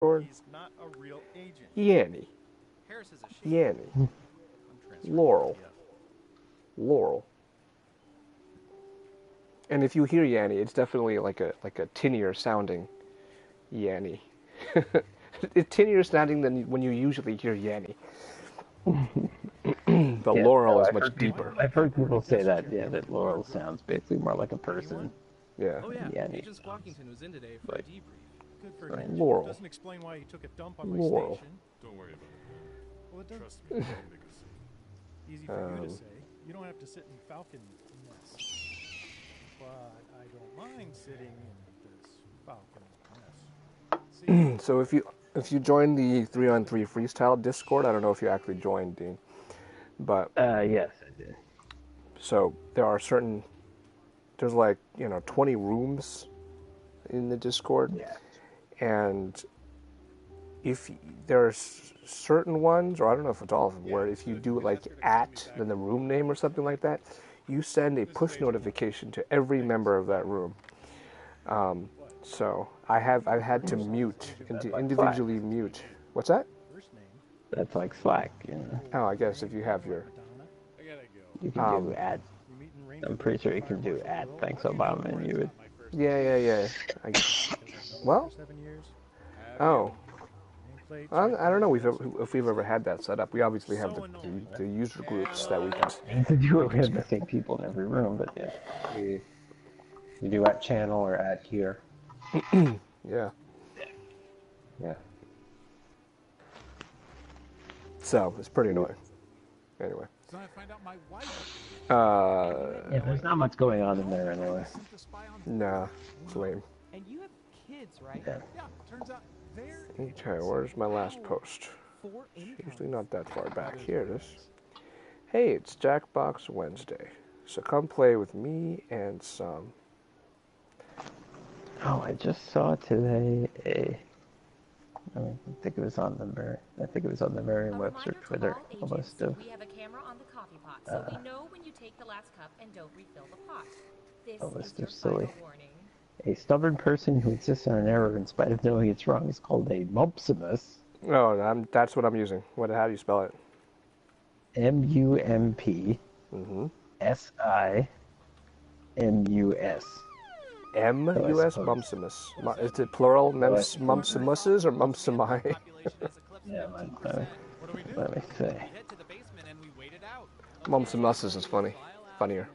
He's not a real agent. Yanny. Harris is a sheep. Yanny. I'm transferring Laurel. to Laurel. And if you hear Yanny, it's definitely like a tinnier sounding Yanny. It's tinnier sounding than when you usually hear Yanny. But Yeah, Laurel no, is much deeper. I've heard people say that, yeah, that Laurel sounds basically more like a person. Yeah. Oh yeah, Yanny Agent Squawkington was in today for a Like- debrief. Good for Right. him. Laurel. Doesn't explain why he took a dump on my Laurel. station. Don't worry about it. Well, it does. Trust me, I'll make a scene. Easy for you to say. You don't have to sit in Falcon nest. But I don't mind sitting in this Falcon nest. See? So if you join the 3-on-3 freestyle Discord, I don't know if you actually joined, Dean, but Yes, I did. so there's like 20 rooms in the Discord, Yeah. and if there's certain ones, or I don't know if it's all of them, where if you do like @ then the room name or something like that, you send a push notification to every member of that room. So I've had to mute and to individually mute. What's that? First name. That's like Slack, you know. Oh, I guess if you have your Madonna. I gotta go. You can do @ You meet in Ranger I'm pretty sure you can do @ thanks Obama, and you would. yeah. Well, 7 years. oh, Ain't played I don't know if we've ever had that set up. We obviously have the user groups that we can. You can do it with the same people in every room, but yeah. You do @ channel or @ here. Yeah. Yeah. So it's pretty annoying. Anyway, So I find out my wife Yeah, there's not much going on in there anyway. to spy on nah, it's lame. And you have kids, right? Yeah. Yeah, turns out they're Okay, where's my last post? 4 incomes. Usually not that far back. Here it is. Hey, it's Jackbox Wednesday. So come play with me and some. Oh, I just saw today I think it was on the Merriam-Webster Twitter, a list of We have a camera on the coffee pot, so we know when you take the last cup and don't refill the pot. This a is list your of silly. final warning. A stubborn person who insists on an error in spite of knowing it's wrong is called a mumpsimus. Oh, that's what I'm using. How do you spell it? MUMPSIMUS. M-U-S, Mumpsimus. Is it plural, Mumpsimuses or Mumpsimi? Yeah, let me see. Head to the basement and we wait it out. Mumpsimuses is funnier.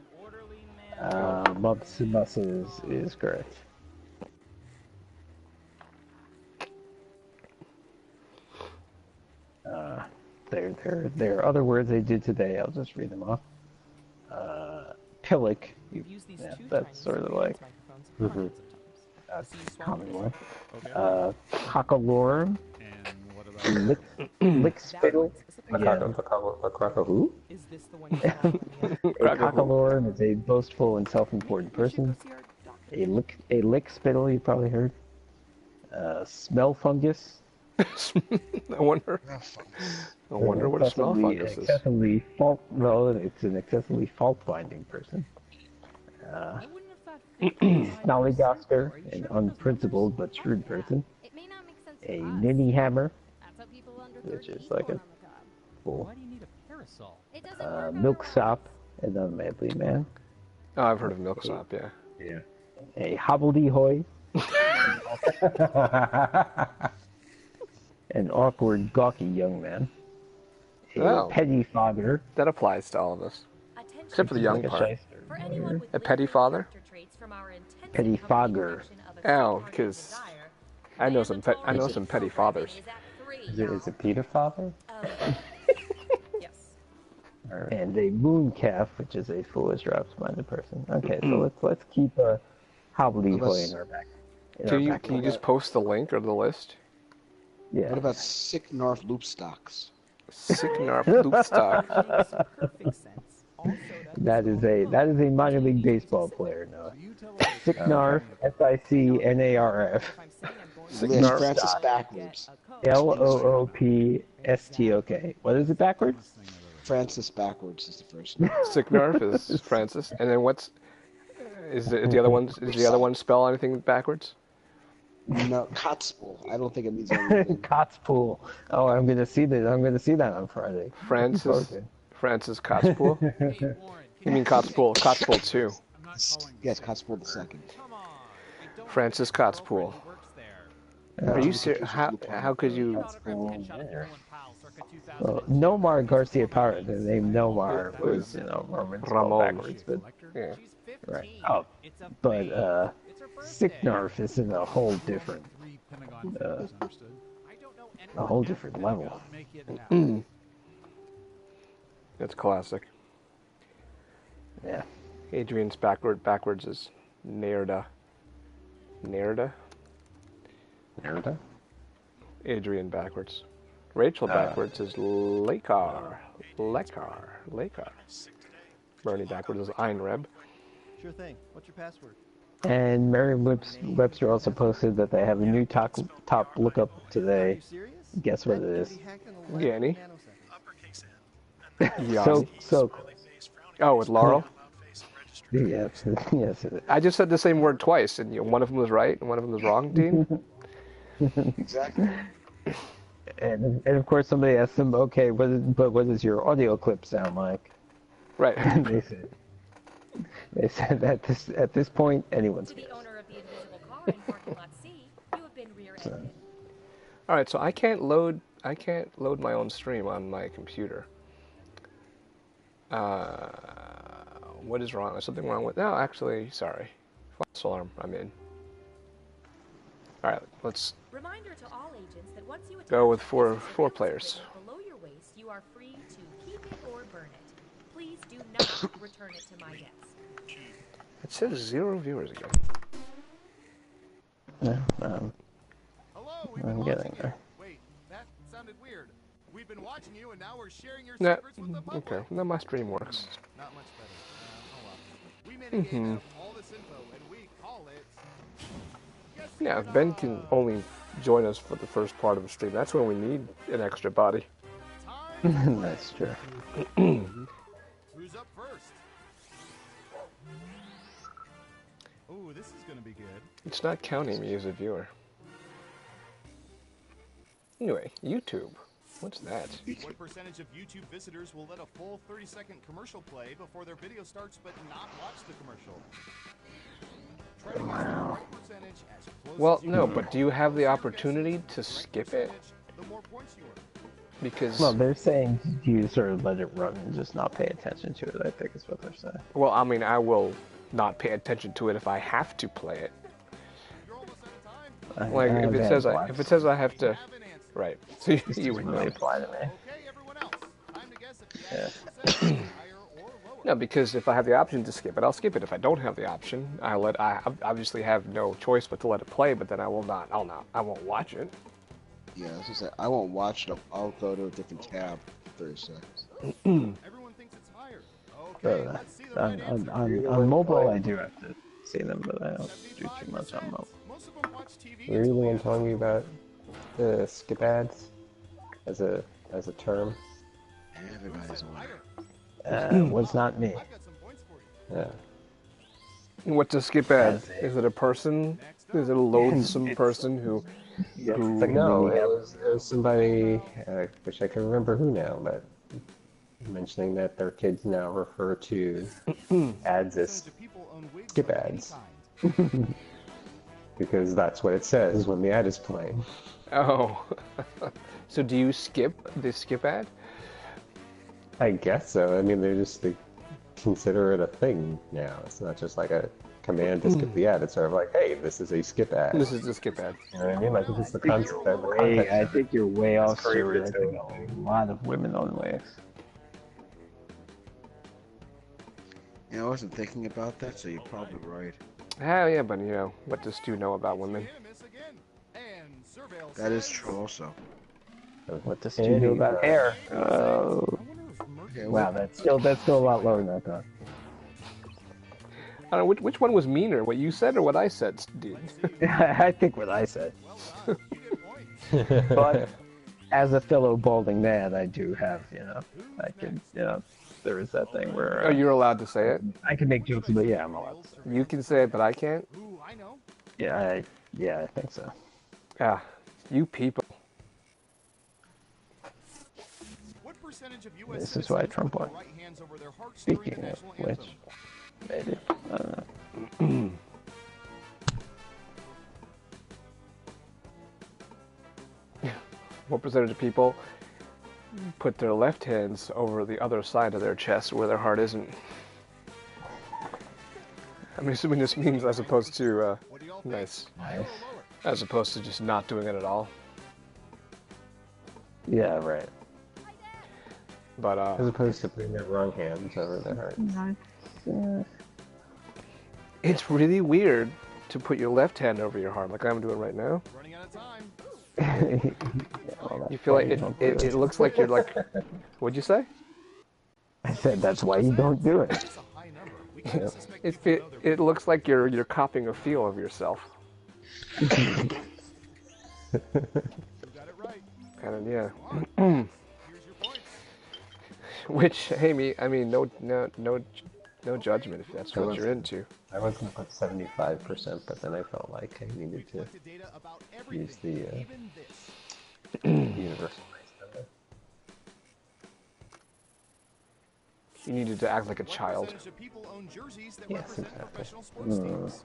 Mumpsimuses is correct. There are other words they did today. I'll just read them off. Pillock. We've used these Yeah, two that's tiny sort of like microphones that's hundreds of times. a common one. okay. Cockalorum. And what about Lickspittle. Yeah. A cracker who? Is this the one you saw on the other? A cockalorum is a boastful and self-important person. Go see our doctor. A lickspittle, you probably heard. Smell fungus. I wonder what a smell fungus is. Excessively it's an excessively fault-finding person. I wouldn't have thought Snollygosker, an unprincipled but shrewd person. It may not make sense A to us. ninny hammer, That's how people under which 30 is like a on the cob. fool. Why do you need a parasol? It doesn't work on Milksop, an unmanly man. Oh, I've heard of milksop, yeah. Yeah. A hobbledehoy. An awkward, gawky young man. A Oh. pettifogger. That applies to all of us. Attention Except for the young Like a part. shyster. for anyone with A petty father? character traits from our intensive Pettifogger. company collection of Oh, extraordinary 'cause desire, I know some mandatory petty programming fathers. is at 3, Is it y'all. Peter Father? Yes. And a mooncalf, which is a foolish or absent-minded person. Okay, so let's keep a hobbledehoy in our back. Can you just post the link or the list? Yeah. What about sick North loop stocks? Sick Narf Loopstock. Makes perfect sense. Also, That is a minor league baseball player, Noah. Sicknarf, SICNARF, if I'm saying I'm going Sick to Narf. Francis get backwards. a Coke, LOOPSTOK. What is it backwards? Francis backwards is the first name. Sick Narf is Francis, and then the other one? Is the other one spell anything backwards? Sick Narf. Sicknarf. Francis backwards is the first name. Is the other one spell anything backwards? No, Cotspool. I don't think it means anything. Cotspool. Oh, I'm gonna see that. I'm gonna see that on Friday. Francis Cotspool. Hey, Warren, can You mean Cotspool? Cotspool 2. I'm not calling you Yes, Frank Cotspool the Walker. second. Come on. I don't Francis have a girlfriend Cotspool. who works there. Are you Just serious? because How you look how could you? Cotspool Headshot of there. Nolan Powell circa Well, 2002. Nomar Garcia Parra, the name Nomar was, Roman spelled Ramon. backwards, but Yeah. She's 15. right. Oh, It's a but baby. It's her Sick birthday. Narf is in a whole different, 3 Pentagon figures, understood? I don't know a anyone whole at different the level. Pentagon. Make it happen. That's classic. Yeah. Adrian's backwards is Nerda. Nerda? Nerda? Adrian backwards. Rachel backwards is Lakar. Bernie backwards is Einreb. Sure thing. What's your password? And Merriam-Webster also posted that they have a new top lookup Are today. you serious? Guess what That it is? can be hacked in a Yanny. nanoseconds. So Oh, with Laurel? yes, yes. I just said the same word twice, and one of them was right and one of them was wrong, Dean. Exactly. And of course somebody asked them, okay, what does your audio clip sound like? Right. And they said at this point anyone's To the guess. owner of the invisible car in parking lot C, you have been rear-ended. All right, so I can't load my own stream on my computer. What is wrong? Is something wrong with? No, actually, sorry. False alarm. I'm in. All right, let's Reminder to all agents that once you go with attach four a surveillance players. equipment below your waist, you are free to keep it or burn it. Please do not return it to my desk. It says 0 viewers again. Yeah, Hello, we've I'm been getting watching you. there. Wait, that sounded weird. We've been watching you, and now we're sharing your No, secrets with the public. okay. No, my stream works. Not much better. Oh well. We made a game out of all this info, and we call it. Guess Yeah, It Ben can only join us for the first part of the stream. That's when we need an extra body. Time. that's true. Who's up first? Ooh, this is gonna be good. It's not counting me as a viewer. Anyway, YouTube. What's that? What percentage of YouTube visitors will let a full 30-second commercial play before their video starts but not watch the commercial? Try to guess the right percentage as close Well, as you no, can. but do you have the The closer your opportunity guess is to the right skip it? percentage, the more points you earn. Because, Well, they're saying you sort of let it run and just not pay attention to it, I think is what they're saying. well, I mean, I will not pay attention to it if I have to play it. You're almost out of time. Like, if it says I have to, Have an answer. right? So you Doesn't would really know. apply to me. Okay, everyone else. Time to guess if the Yeah. actual percentage is higher or lower. No, because if I have the option to skip it, I'll skip it. If I don't have the option, I obviously have no choice but to let it play. But then I won't watch it. Yeah, I was gonna say, I won't watch it. I'll go to a different tab for 30 seconds. Everyone thinks it's higher. Okay, let's see the right answer. On mobile, I do have to see them, but I don't do too much on mobile. Most of them watch TV Were you the until one the telling me end. about the skip ads as a term? Everybody's on it. Higher. Was not me. I've got some points for you. Yeah. What's a skip ad? As a- Is it a person? Is it a loathsome person who? It's like No, we it have- was somebody, wish I can remember who now, but mentioning that their kids now refer to ads as Percentage of people own wigs skip of any ads. kind. because that's what it says when the ad is playing. Oh, so do you skip the skip ad? I guess so. I mean, they consider it a thing now. It's not just like a command to skip the ad. It's sort of like, hey, this is a skip ad. This is the skip ad. You know what I mean? Like, it's the concept. I think you're way off, crazy Stuart. I to- think a lot of women own wigs. Yeah, I wasn't thinking about that, so you're probably right. Oh yeah, but what does Stu know about women? Hit or miss again. And Surveil That is says- true also. What does Stu do about hair? Oh, I wonder if Mercury- wow, that's still a lot lower than I thought. I don't know which one was meaner, what you said or what I said, dude. I think what I said. Well done. You get points. But as a fellow balding man, I do have, I can, there is that thing where Oh, you're allowed to say it. I can make jokes about. Yeah, I'm allowed to say. You can say it, but I can't. Ooh, I know. Yeah, I think so. Ah, you people. What percentage of U.S. This is why citizens Trump put their won. right hands over their hearts during the Speaking of national which, anthem? maybe. I don't know. What percentage of people put their left hands over the other side of their chest where their heart isn't? I'm assuming this means as opposed to, What do y'all think? nice. Higher or lower? As opposed to just not doing it at all. Yeah, right. But, As opposed to putting their wrong hands over their hearts. it's really weird to put your left hand over your heart like I'm doing right now. Running out of time. You feel like it looks like you're like, what'd you say? I said that's why you don't do it. That's a high number. We can't suspect It people know their it looks like you're copying a feel of yourself. You got it right. Kind of, yeah. Here's your points. Which, hey, I mean, no judgment if that's what you're into. I was going to put 75%, but then I felt like I needed to Collected data about use everything, the even this. universal base number. You needed to act like a What child. percentage of people own jerseys that Yes, represent exactly. professional sports teams?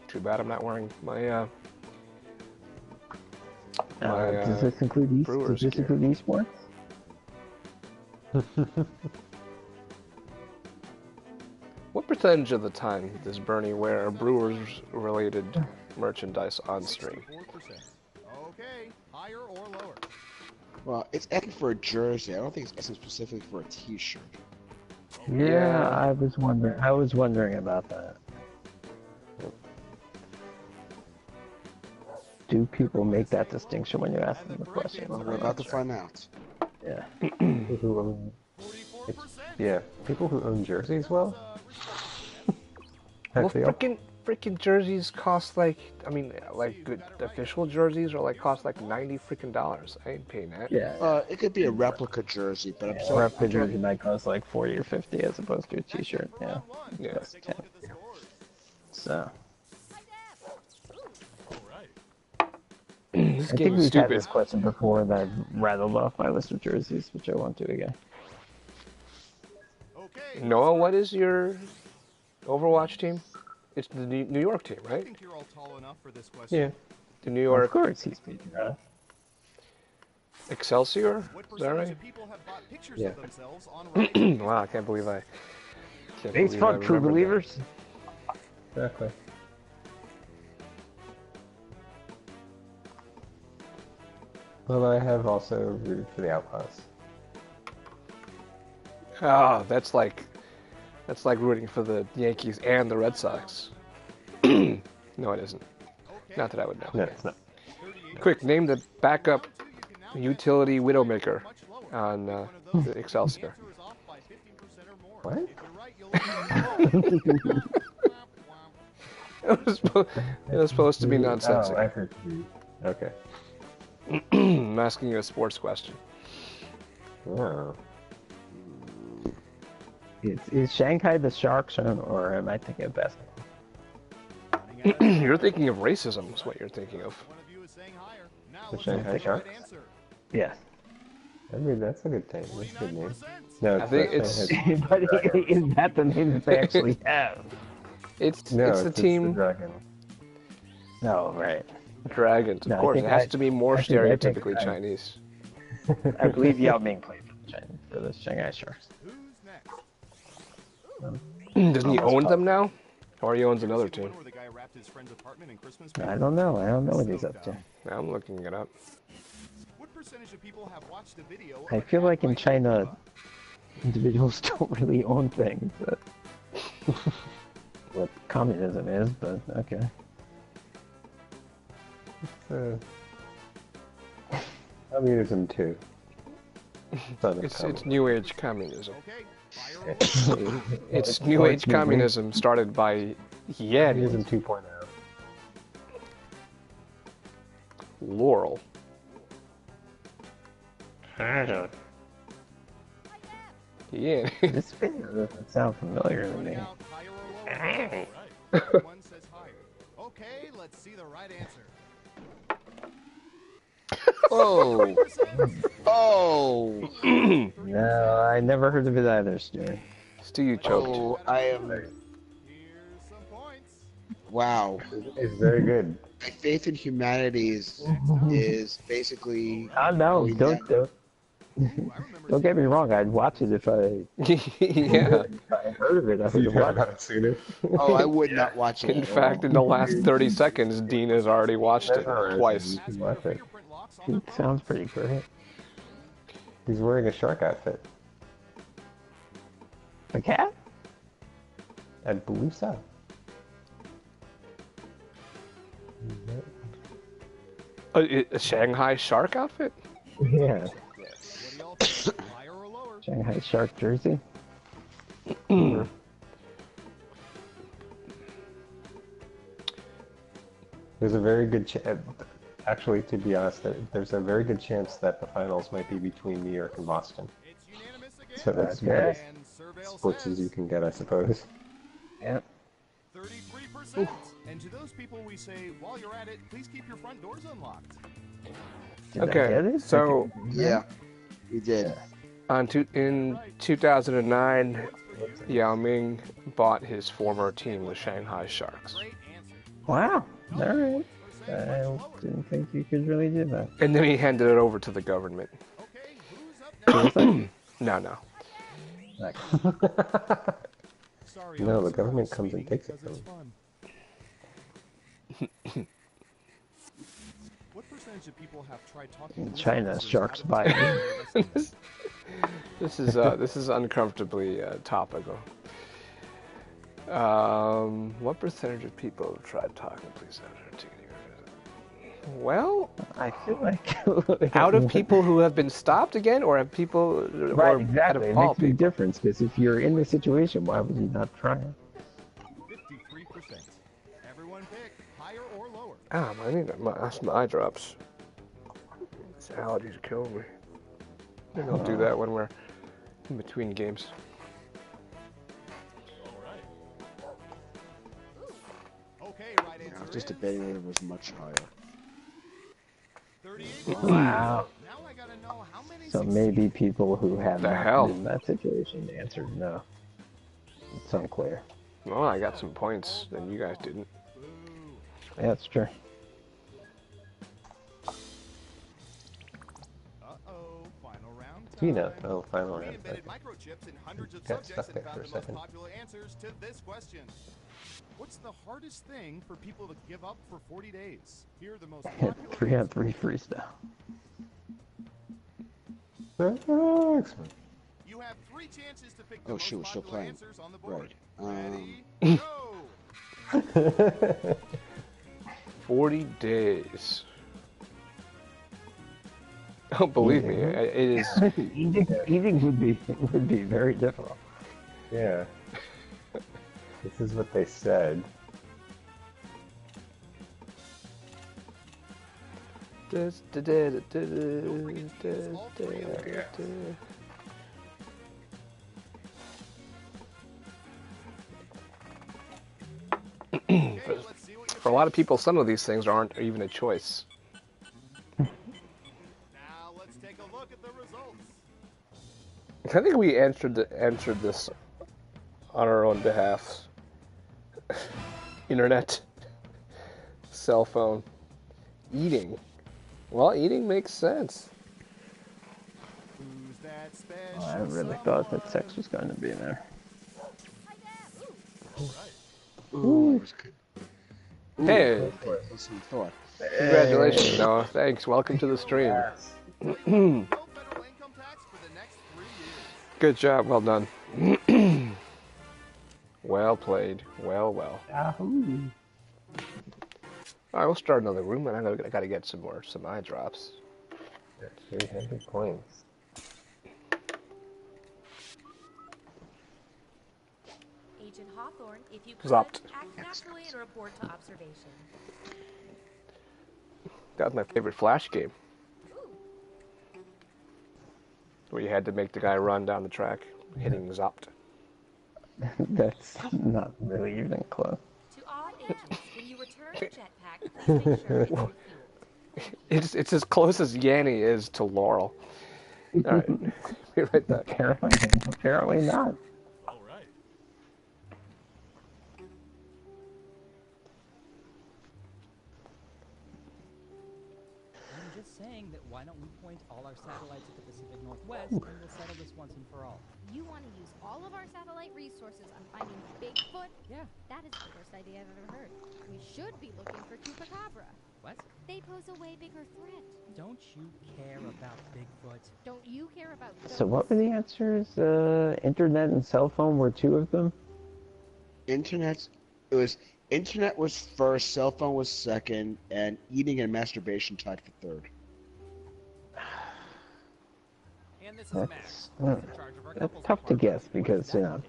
Too bad I'm not wearing my Does this include Brewers gear. esports? What percentage of the time does Bernie wear Brewers-related merchandise on stream? 64%. Okay, higher or lower? Well, it's asking for a jersey. I don't think it's asking specifically for a T-shirt. Yeah, I was wondering about that. Do people make that distinction when you ask them the question? Well, we're about to find out. Yeah. People who own, 44%. yeah, people who own jerseys, well, Well, heck, they all- freaking jerseys cost like, I mean, like good official jerseys are like cost like $90 freaking dollars. I ain't paying that. Yeah. It could be a replica jersey, but I'm Or sorry. a picture might cost like 40 or 50 as opposed to a t-shirt. For Yeah. round one. Yeah. Let's take a look at the scores. So All right. This I think game is we've had stupid. this question before that I've rattled off my list of jerseys, which I won't do again. Okay. Noah, what is your Overwatch team? It's the New York team, I right? think you're all tall enough for this question. yeah. The New Of York course, he's speaking right. Excelsior? What Is that percentage right? of people have bought pictures Yeah. of themselves on Reddit? Wow, I can't believe I. Can't Thanks, believe I fuck, true remembered that. believers. Exactly. Well, I have also rooted for the Outlaws. Oh, that's like rooting for the Yankees and the Red Sox. No, it isn't. Not that I would know. No, it's not. Quick, name the backup utility Widowmaker on the Excelsior. What? It was supposed to be Oh, nonsensical. I heard you. Okay. I'm asking you a sports question. Oh. Is Shanghai the Sharks or am I thinking of basketball? You're thinking of racism, is what you're thinking of. One of you is saying higher. Now The let's Shanghai get the right Sharks? answer. Yes. I mean, that's a good name. That's a good name. 49%. No, I think the it's- Shanghai- But is that the name that they actually have? It's No, it's the team Dragon. No, right. Dragons, of No, I course. It think has I- to be more I think stereotypically I- Chinese. I believe Yao Ming played for the Shanghai Sharks. Who's next? Doesn't he own them now? Or he owns another team? One where the guy wrapped his friend's apartment in Christmas I paper? don't know. I don't know what he's up to. I'm looking it up. What percentage of people have watched a video of I an feel ad like in by China, Coca-Cola? individuals don't really own things. What communism is, but okay. Communism too. It's New Age communism. Okay, fire away. It's New Age communism started by Communism Yeti 2.0. Laurel. Yeah. This video doesn't sound familiar to me. Find out higher or lower. All right. One says higher. Okay, let's see the right answer. Oh. Oh. No, I never heard of it either, Stuart. Stu, you choked. Oh, I am. Here's some points. Wow. It's very good. My faith in humanity is basically Oh no, going don't down. don't get me wrong. I'd watch it if I Yeah. heard of it. I would You've have heard watched about it. it sooner. Oh, I would not watch it. In at fact, all. in the last 30 seconds, Dean has already watched it twice. You can watch it. It sounds pretty great. He's wearing a shark outfit. A cat? I believe so. A Shanghai shark outfit? Yeah. What do y'all think? Higher or lower? Shanghai Shark jersey. There's a very good chance. Actually, to be honest, there's a very good chance that the finals might be between New York and Boston. It's unanimous again. So that's Okay. as And Surveil sports as you says can get, I suppose. Yeah. 33%. And to those people, we say, while you're at it, please keep your front doors unlocked. Did I get Okay, it? so Yeah, we did. in 2009, Yao Ming bought his former team, the Shanghai Sharks. Great answer. Wow. All right. I didn't think you could really do that. And then he handed it over to the government. Okay, who's up next? No. Like, Sorry, No, I'm the sorry, government comes and sweetie, takes it because from it's fun. What percentage of people have tried talking in to China, officers sharks out of bite. town? This is uncomfortably topical. What percentage of people have tried talking to police officers? Well, I feel like out of people who have been stopped again, or have people, right, or exactly. out It of all makes a big people? difference because if you're in the situation, why would you not try it? 53%. Everyone pick higher or lower. I need some eye drops. This allergies are killing me. Maybe I'll do that when we're in between games. Okay, right answer. I was just debating whether it was much higher. 38%. Wow. Now I gotta know how many So succeed. maybe people who have The not hell? been in that situation answered no. It's unclear. Well, I got some points, and you guys didn't. Yeah, that's true. Uh-oh, final round time. Tina, oh, final We round. embedded microchips in hundreds of Got subjects stuck and there found for a the most second. popular answers to this question. What's the hardest thing for people to give up for 40 days? Here are the most popular 3-on-3 freestyle. Excellent. You have 3 chances to pick the Oh, most shoot, we're still popular playing. answers on the board. Right. Ready, go! 40 days. Oh, believe me, it is. Eating would be very difficult. Yeah. This is what they said. For a lot of people, some of these things aren't even a choice. Now let's take a look at the results. I think we answered this on our own behalf. Internet, cell phone, eating. Well, eating makes sense. Who's that special Oh, I really thought that sex was going to be there. Ooh, that was good. Ooh, Hey. go for it. What's some thought? Congratulations, Noah. Thanks. Welcome to the stream. No federal income tax for the next 3 years. Good job. Well done. Well played. Well. Yahoo! All right, we'll start another room, and I gotta get some eye drops. 300 points. Agent Hawthorne, if you could, Zopped. act naturally and report to observation. That was my favorite Flash game, where you had to make the guy run down the track, hitting Zopped. That's not really even close. To all agents, when you return jetpack, please make sure it's refueled. It's as close as Yanny is to Laurel. All right, be right back. Apparently not. All right. I'm just saying that why don't we point all our satellites at the Pacific Northwest and we'll settle this once and for all. You want to use all of our satellite resources on finding Bigfoot? Yeah. That is the worst idea I've ever heard. We should be looking for Chupacabra. What? They pose a way bigger threat. Don't you care about Bigfoot? Don't you care about those? So what were the answers? Internet and cell phone were two of them? Internet was first, cell phone was second, and eating and masturbation tied for third. And this is That's, Max. uh, In charge of our that's couples tough to department. guess because, What you does know,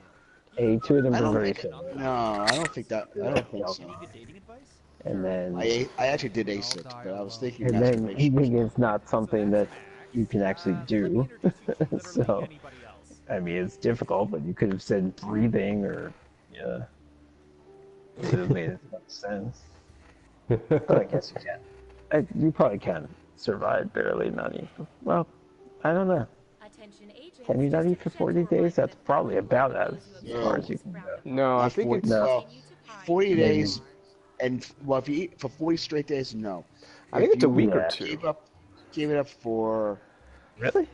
that mean? two of them I were don't very think. similar. No, I don't think that. I don't think so. Any good dating advice? And then, I actually did ace it, but I was thinking and then masturbation. eating is not something that you can actually do. So, I mean, it's difficult, but you could have said breathing or, yeah. It would have made as much sense. But I guess you can. You probably can survive barely not eating. Well, I don't know. Attention agents, Can you not just eat a for 40 gentle days? That's reminder probably that about those as who far observe as you this can round go. of No, I think it's. Well, continue to find 40 Maybe. days, and well, if you eat for 40 straight days, no. I think If it's a you week or yeah, two. Gave it up for. Really?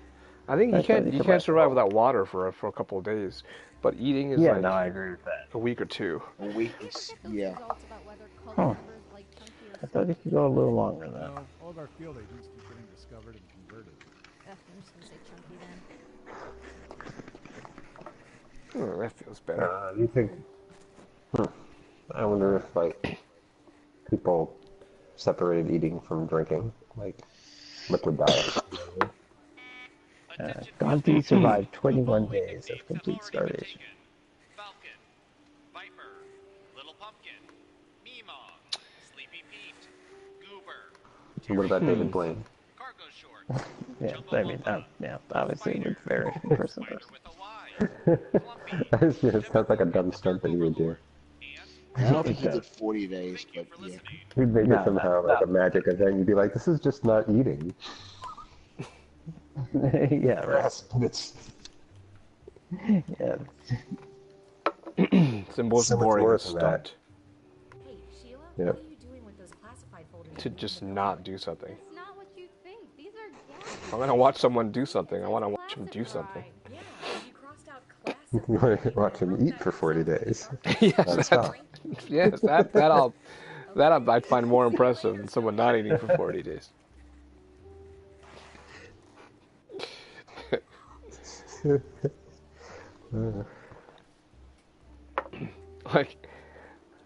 I think I you thought can't you you could can't write survive all- without water for a couple of days, but eating is Yeah, like no, I agree with that. a week or two. A week. Did you ever get those Yeah. results about whether cult Huh. members like chunky or I thought it could go a little longer than that. No, all of our field agents keep getting discovered and converted. Ugh, I'm just gonna say chunky then. Oh, that feels better. You think? I wonder if like people separated eating from drinking, like liquid diet. Gandhi survived 21 days of complete starvation. Falcon, Viper, Little Pumpkin, Meemaw, Sleepy Pete, Goober, And what about David Blaine? Cargo Short, Yeah, I mean, yeah, obviously it would vary from person to Spider person. with a Y, Clumpy, It sounds like a dumb stunt that you would do. I don't think he did 40 days, but yeah. You'd make No, it somehow like a magic event. You'd be like, this is just not eating. Yeah, right. Yes, but it's Yeah. It's the most So much boring worse than that. stunt Hey, Sheila, Yep. what are you doing with those classified folders? to just not do something. It's not what you think. These are gas. If I'm gonna watch someone do something, I want to watch them do something. Right, yeah, you crossed out classified. you want to watch him eat for 40 days. yes, That's that, how. yes, I'd find more impressive than someone not eating for 40 days. Like,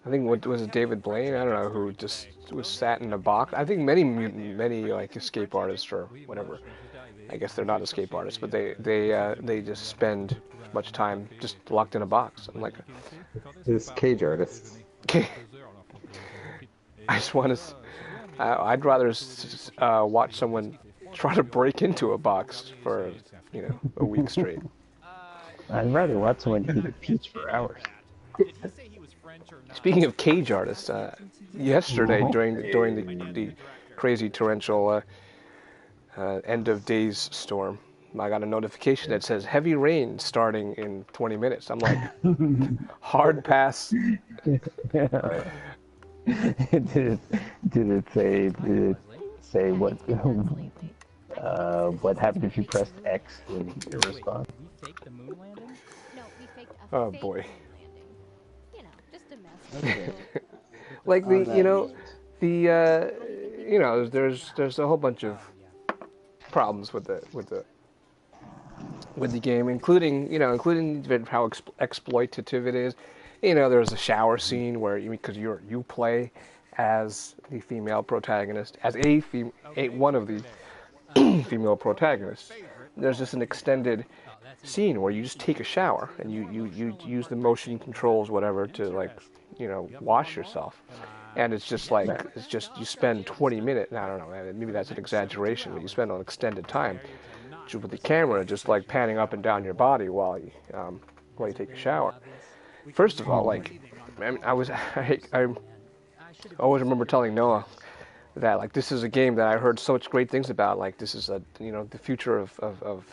I think what was it, David Blaine? I don't know, who just was sat in a box. I think many like escape artists or whatever. I guess they're not escape artists, but they just spend much time just locked in a box. I'm like, His cage artists. I just want to. I'd rather watch someone try to break into a box for a week straight. I'd rather watch someone eat a peach for hours. Speaking of cage artists, yesterday during the crazy torrential end of days storm, I got a notification that says heavy rain starting in 20 minutes. I'm like, hard pass. Did it say what happened if you pressed X in your response? We faked the moon landing? No, we faked a Oh, fake boy. moon landing. You know, just a mess. Like there's a whole bunch of problems with the game, including how exploitative it is. There's a shower scene where because you play as the female protagonist, as one of the female protagonists. There's just an extended scene where you just take a shower and you use the motion controls, whatever, to wash yourself. And it's just you spend 20 minutes. I don't know, maybe that's an exaggeration, but you spend an extended time with the camera just like panning up and down your body while you take a shower. First of all, I always remember telling Noah that like this is a game that I heard such great things about. Like this is the future of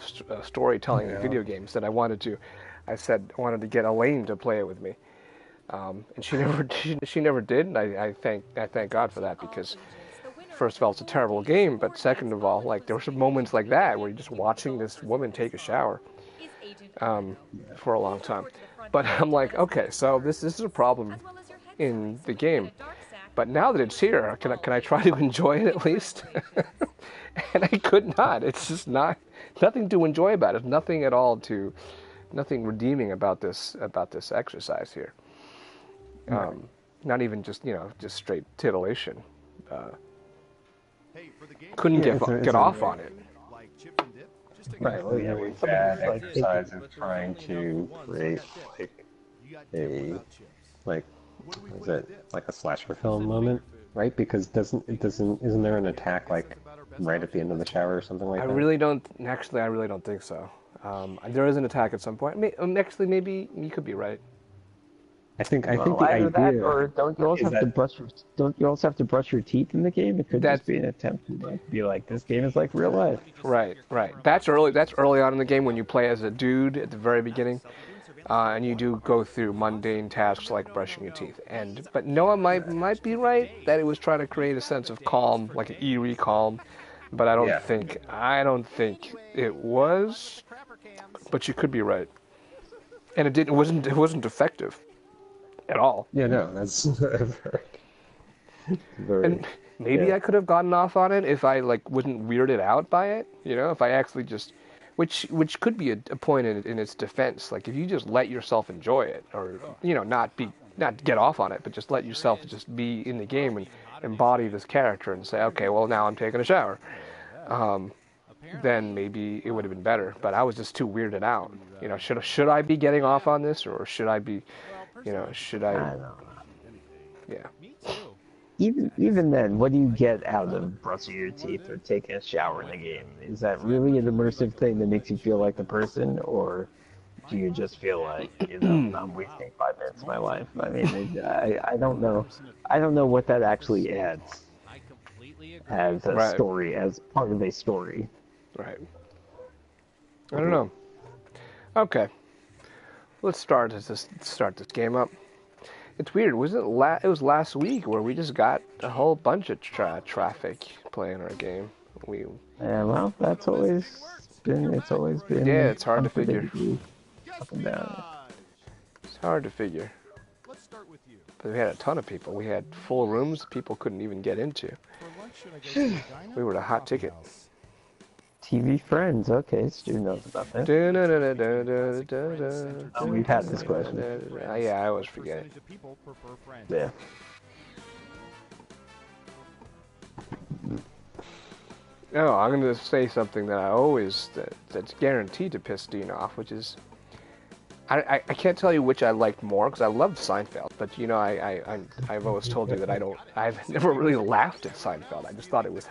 storytelling in video games that I said I wanted to get Elaine to play it with me, and she never she never did. And I thank God for that, because first of all it's a terrible game, but second of all, like there were some moments like that where you're just watching this woman take a shower for a long time. But I'm like, okay, so this is a problem in the game. But now that it's here, can I try to enjoy it at least? And I could not. It's just nothing to enjoy about it. Nothing at all nothing redeeming about this exercise here. Not even just straight titillation. Couldn't get off on it. Right. Well, yeah, we've had exercise of trying to create like is it like a slasher film moment, right? Because isn't there an attack like right at the end of the shower or something like that? I really don't think so. There is an attack at some point. Actually, maybe you could be right. I think the idea that, or don't you also have to brush your teeth in the game? It could just be an attempt to be like, this game is like real life. Right. That's early on in the game when you play as a dude at the very beginning, and you do go through mundane tasks like brushing your teeth. But Noah might be right that it was trying to create a sense of calm, like an eerie calm. But I don't think it was. But you could be right, and it wasn't effective at all. Yeah, no, that's very. And maybe I could have gotten off on it if I wasn't weirded out by it. If I actually just, which could be a point in its defense. Like if you just let yourself enjoy it, or not get off on it, but just let yourself just be in the game and embody this character and say, okay, well now I'm taking a shower. Then maybe it would have been better. But I was just too weirded out. Should I be getting off on this, or should I be? Should I? I don't know. Yeah. Even then, what do you get out of brushing your teeth or taking a shower in the game? Is that really an immersive thing that makes you feel like the person, or do you just feel like I'm wasting 5 minutes of my life? I mean, I don't know. I don't know what that actually adds as a story, as part of a story. Right. I don't know. Okay. Let's start this game up. It's weird. It was last week where we just got a whole bunch of traffic playing our game. Well, that's always been. It's always been. Yeah, it's hard to figure. Up and down. It's hard to figure. But we had a ton of people. We had full rooms people couldn't even get into. We were the hot ticket. TV Friends, okay, Stu knows about that. We've had this question. Yeah, I always forget it. Yeah. Oh, I'm going to say something that that's guaranteed to piss Dean off, which is, I can't tell you which I liked more, because I loved Seinfeld, but I've always told you that I've never really laughed at Seinfeld. I just thought it was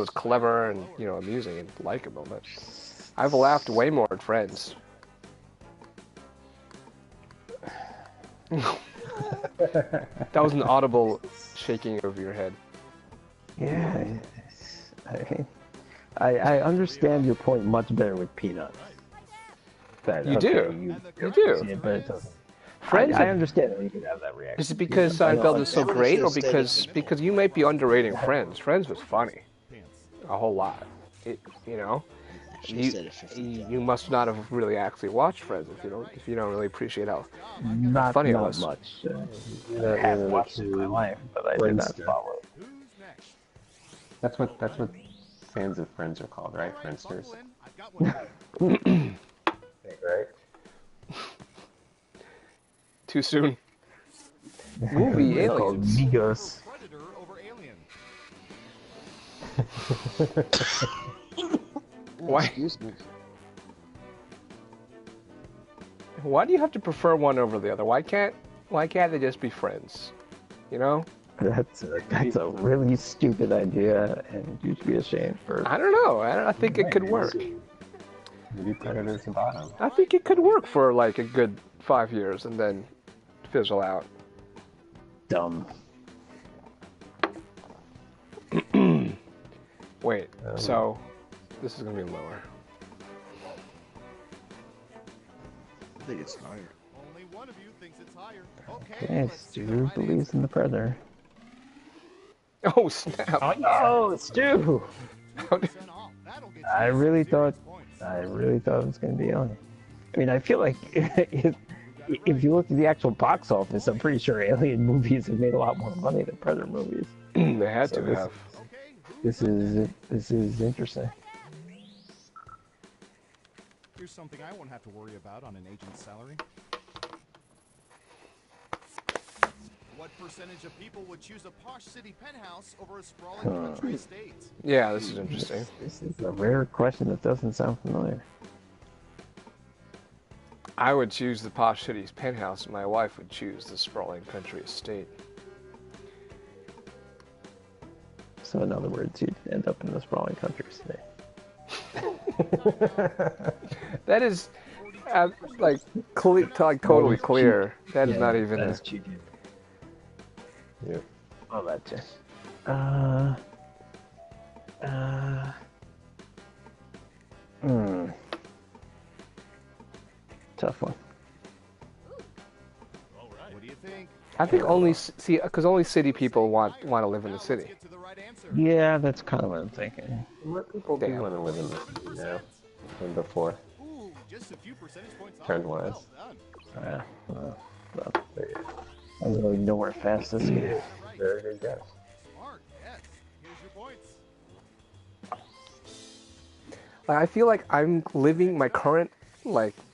clever and amusing and likable. But I've laughed way more at Friends. That was an audible shaking of your head. Yeah, I understand your point much better with Peanuts. You do. It, but it doesn't. Friends, I understand that you could have that reaction. Is it because Seinfeld is so great, or because you might be underrating Friends? Friends was funny, a whole lot. You must not have really actually watched Friends if you don't really appreciate how funny it was. Not much. I have watched it in my life, but I did not follow it. That's what fans of Friends are called, right? Friendsters. Right? Too soon. Movie aliens. Migos. Why? Excuse me. Why do you have to prefer one over the other? Why can't they just be friends? That's a really stupid idea, and you should be ashamed for. I don't know. I think it could work. Maybe Predator's the bottom. I think it could work for a good 5 years and then fizzle out. Dumb. Wait, so this is gonna be lower. I think it's higher. Only one of you thinks it's higher. Okay, Stu believes in the Predator. Oh snap! Oh no, Stu! I really thought it was going to be on. I mean, I feel like if you look at the actual box office, I'm pretty sure Alien movies have made a lot more money than Predator movies. They had to have. This is interesting. Here's something I won't have to worry about on an agent's salary. What percentage of people would choose a posh city penthouse over a sprawling country estate? Yeah, this is interesting. This is a rare question that doesn't sound familiar. I would choose the posh city's penthouse, and my wife would choose the sprawling country estate. So in other words, you'd end up in the sprawling country estate. That is, like totally clear. That is not even. That's cheating. Yep. I'll let you. Tough one. What do you think? I think because only city people want to live in the city. Yeah, that's kind of what I'm thinking. More people do want to live in the city now than before. Ooh, just a few percentage points off. Trend-wise. Yeah. I don't really know where fast this is. Very good guess. Smart, yes. Here's your points. I feel like I'm living my current,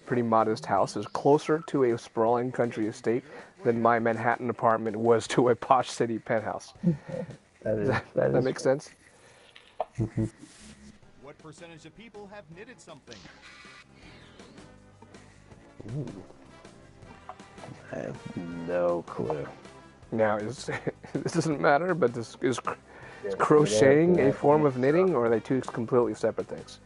pretty modest house is closer to a sprawling country estate than my Manhattan apartment was to a posh city penthouse. Does that make sense? What percentage of people have knitted something? Ooh. I have no clue. Now, this doesn't matter, but is crocheting a form of knitting, or are they two completely separate things?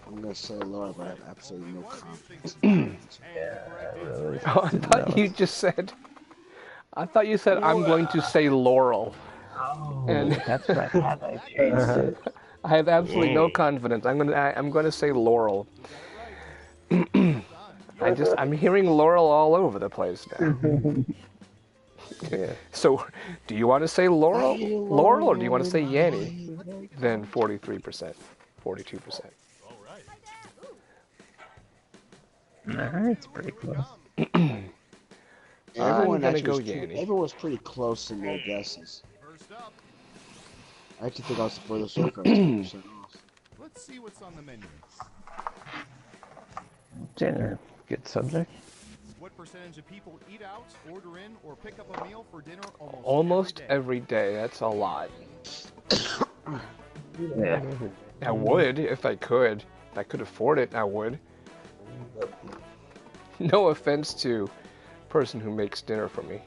I'm gonna say lower, but I have absolutely no confidence. Really. Oh, I thought you just said. I thought you said I'm going to say Laurel. Oh, and that's what I had. I changed it. I have absolutely no confidence. I'm going to say Laurel. I'm hearing Laurel all over the place now. Yeah. So, do you want to say Laurel, or do you want to say Yanny? Then 43%, 42%. It's pretty close. Everyone Yanny. was pretty close in their guesses. I actually think I was the furthest over. 10% off. Let's see what's on the menu. Dinner, good subject. What percentage of people eat out, order in, or pick up a meal for dinner Almost every day. That's a lot. Yeah. I would if I could. If I could afford it, I would. No offense to person who makes dinner for me.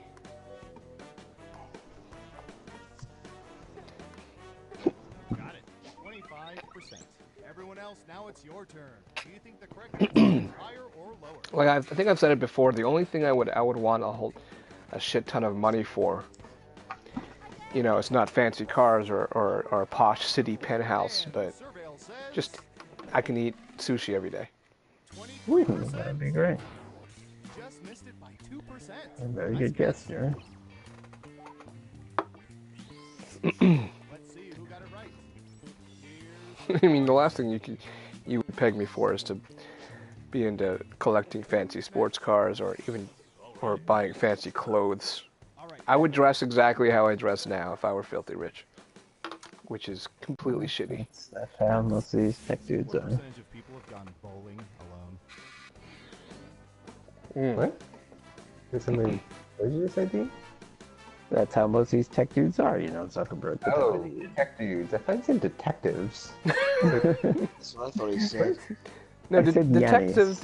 Got it. 25%. Everyone else, now it's your turn. Do you think the correct answer is higher or lower? I think I've said it before. The only thing I would want a shit ton of money for. It's not fancy cars or a posh city penthouse, but just I can eat sushi every day. That'd be great. Just missed it by 2%. A very good guess, Jared. Let's see who got it right. I mean, the last thing you would peg me for is to be into collecting fancy sports cars or buying fancy clothes. I would dress exactly how I dress now if I were filthy rich, which is completely shitty. That's how most of these tech dudes What are. percentage of people have gone bowling alone? What? Did somebody... What did you just say, Dean? That's how most of these tech dudes are, Zuckerberg. Oh, tech dudes. I thought you said detectives. That's what I thought he said. No, I said Yannis.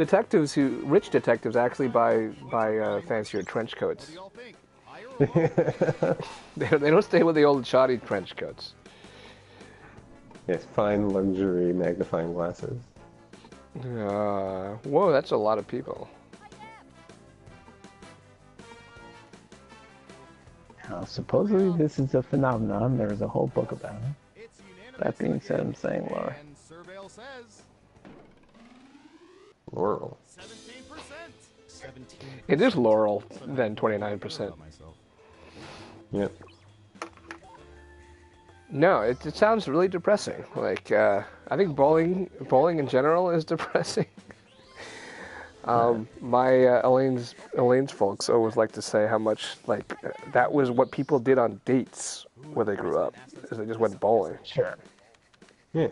Rich detectives actually buy fancier trench coats. They don't stay with the old shoddy trench coats. Yes, fine luxury magnifying glasses. Whoa, that's a lot of people. Supposedly this is a phenomenon. There's a whole book about it. That being said, I'm saying Laura. Laurel. 17%. It is Laurel, then 29%. Yep. No, it sounds really depressing. Like, I think bowling in general is depressing. My Elaine's folks always like to say how much that was what people did on dates where they grew up, is they just went bowling. Sure. Yeah.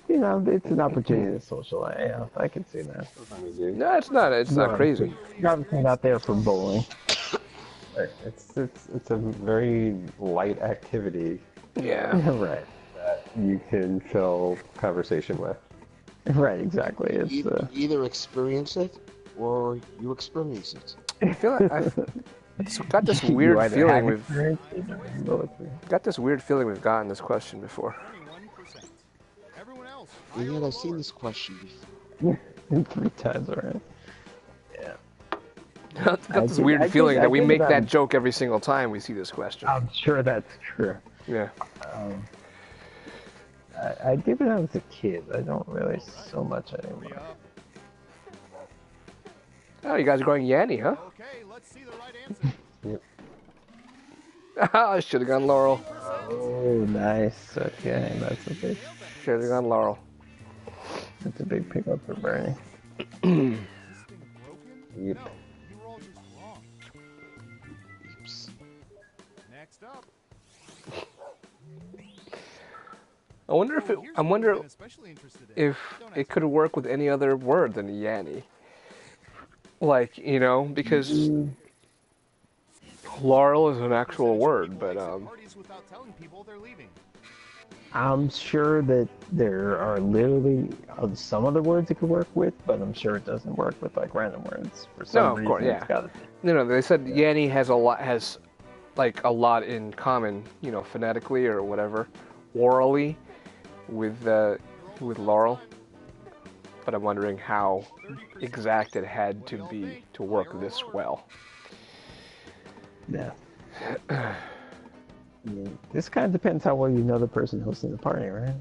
You know, it's an opportunity to socialize. Yeah, I can see that. No, it's not. It's not crazy. You're obviously not there for bowling. It's a very light activity. Yeah. Right. That you can fill conversation with. Right, exactly. It's you either experience it or you experience it. I feel like I've got this weird feeling we've gotten this question before. And yet I've seen this question before. 3 times already. Yeah. I've got this weird feeling that we make that joke every single time we see this question. I'm sure that's true. Yeah. I did when I was a kid. I don't really so much anymore. Oh, you guys are going Yanny, huh? Okay, let's see the right answer. Yep. I should have gone Laurel. Oh, nice. Okay, that's a big. Should have gone Laurel. That's a big pickup for Bernie. Yep. No, you were all just wrong. Oops. Next up. I wonder if it could work with any other word than Yanny. Like, you know, because Laurel is an actual word, but I'm sure that there are literally some other words it could work with, but I'm sure it doesn't work with like random words. For some reason, course, yeah. It's gotta be. No, they said Yanny has a lot in common, you know, phonetically or whatever, orally, with Laurel. But I'm wondering how exact it had to be to work this well. Yeah. This kind of depends how well you know the person hosting the party, right?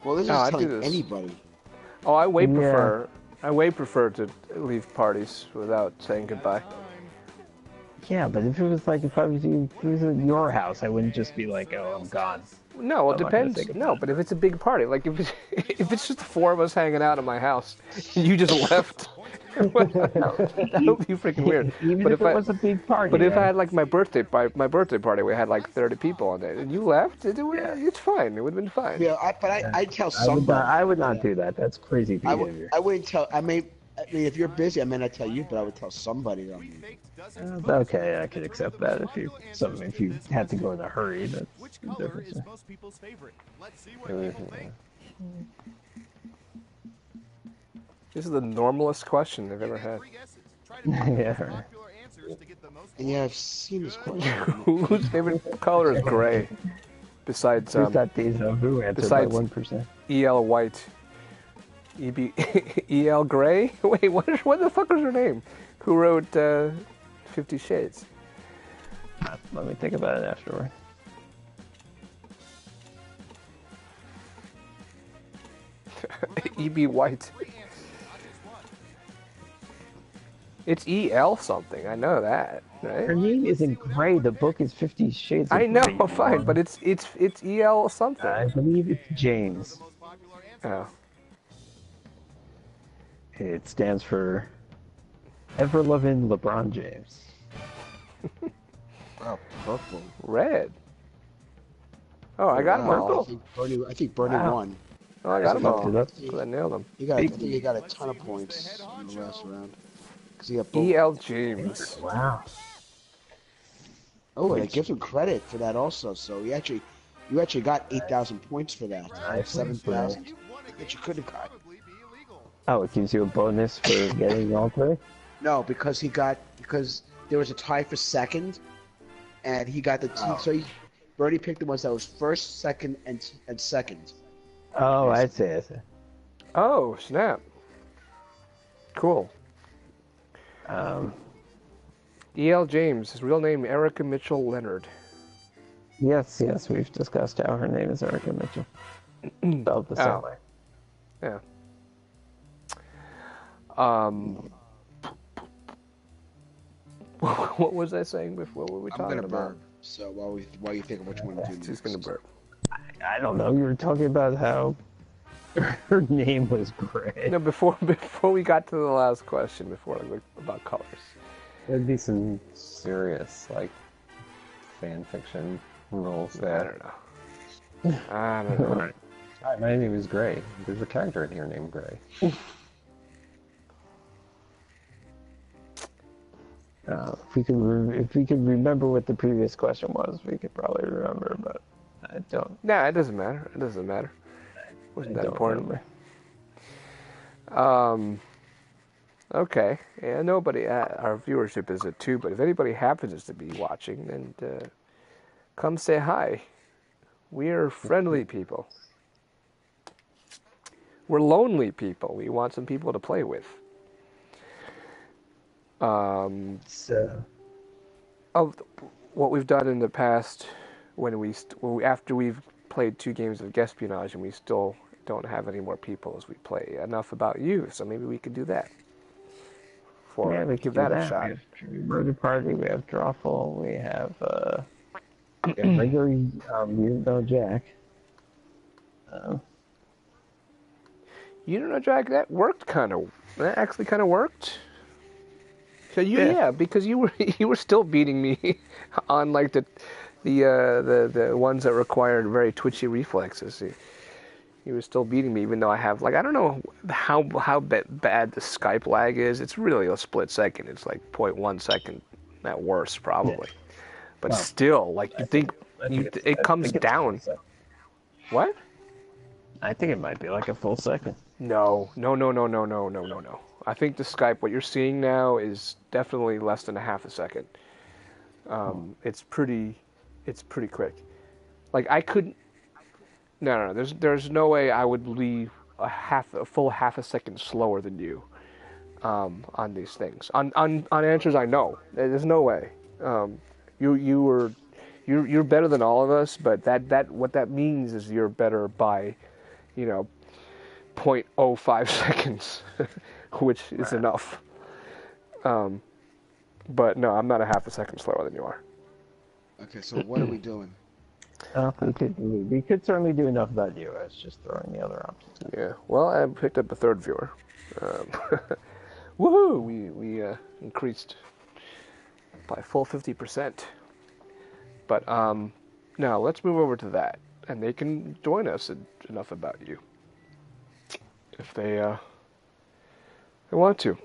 Well, this is telling anybody. Oh, I way prefer to leave parties without saying goodbye. Yeah, but if it was at your house, I wouldn't just be like, "Oh, I'm gone." No, it depends. No, but if it's a big party, like if it's just the 4 of us hanging out at my house, you just left. That would be freaking weird. Even if it was a big party. But if I had like my birthday party, we had like 30 people on it, and you left, it's fine. It would have been fine. Yeah, I'd tell somebody. I would not do that. That's crazy behavior. I wouldn't tell. I mean, if you're busy, I may not tell you, but I would tell somebody. Okay, I could accept that if you had to go in a hurry. That's Which color is most people's favorite? Let's see what people think. This is the normalest question they've ever had. Yeah. Right. And yeah, I've seen this question. Whose favorite color is gray? Besides that deja vu answer by 1%. E.L. White. E.L. Gray? Wait, what the fuck was her name? Who wrote 50 Shades? Let me think about it afterward. E.B. White. It's E.L. something. I know that, right? Her name isn't Gray. The book is 50 Shades of I know, Grey. fine, but it's E.L. something. I believe it's James. Oh. It stands for Ever-Loving LeBron James. Oh, purple. Red. Oh, I got him all. I think Bernie won. Oh, I got him all. I nailed him. I think he got a ton of points in the last round. E.L. James. Wow. Oh, and I give him credit for that also. So you actually got 8,000 points for that. 7,000. that you could have got. Oh, it gives you a bonus for getting all three? No, because there was a tie for second, and he got the team. So Birdie picked the ones that was first, second, and second. Oh, I see. Oh, snap. Cool. E.L. James, his real name Erica Mitchell Leonard. Yes, we've discussed how her name is Erica Mitchell. Spelled the same way. Yeah. What was I saying before? What were we talking about? I'm gonna burp. So while you think of which one to do, she's gonna burp. I don't know. You were talking about how her name was Gray. No, before we got to the last question, before I looked about colors. There'd be some serious fan fiction rules there. I don't know. Hi, my name is Gray. There's a character in here named Gray. If we could remember what the previous question was, we could probably remember, but I don't. No, it doesn't matter. It doesn't matter. Wasn't that important? Okay. Yeah, nobody. Our viewership is at 2, but if anybody happens to be watching, then come say hi. We're friendly people. We're lonely people. We want some people to play with. Of what we've done in the past, after we've played 2 games of Guespionage and we still don't have any more people as we play. Enough about you, so maybe we could do that. We give that a shot. We have Murder Party, we have Drawful, we have regular You Know Jack. You Don't Know Jack, that actually kind of worked. So because you were still beating me on the ones that required very twitchy reflexes. He was still beating me, even though I have I don't know how bad the Skype lag is. It's really a split second. It's 0.1 second at worst, probably. But still, you think it comes down. What? I think it might be a full second. No. I think the Skype, what you're seeing now, is definitely less than a half a second. It's pretty quick. I couldn't. No. There's no way I would leave a full half a second slower than you on these things. On answers I know. There's no way. You're better than all of us, but that what that means is you're better by, 0.05 seconds, which is enough. But no, I'm not a half a second slower than you are. Okay, so what are we doing? We could certainly do enough about you. I was just throwing the other options. Yeah. Well, I picked up a third viewer. Woohoo! We increased by full 50%. But now let's move over to that, and they can join us at Enough About You if they want to.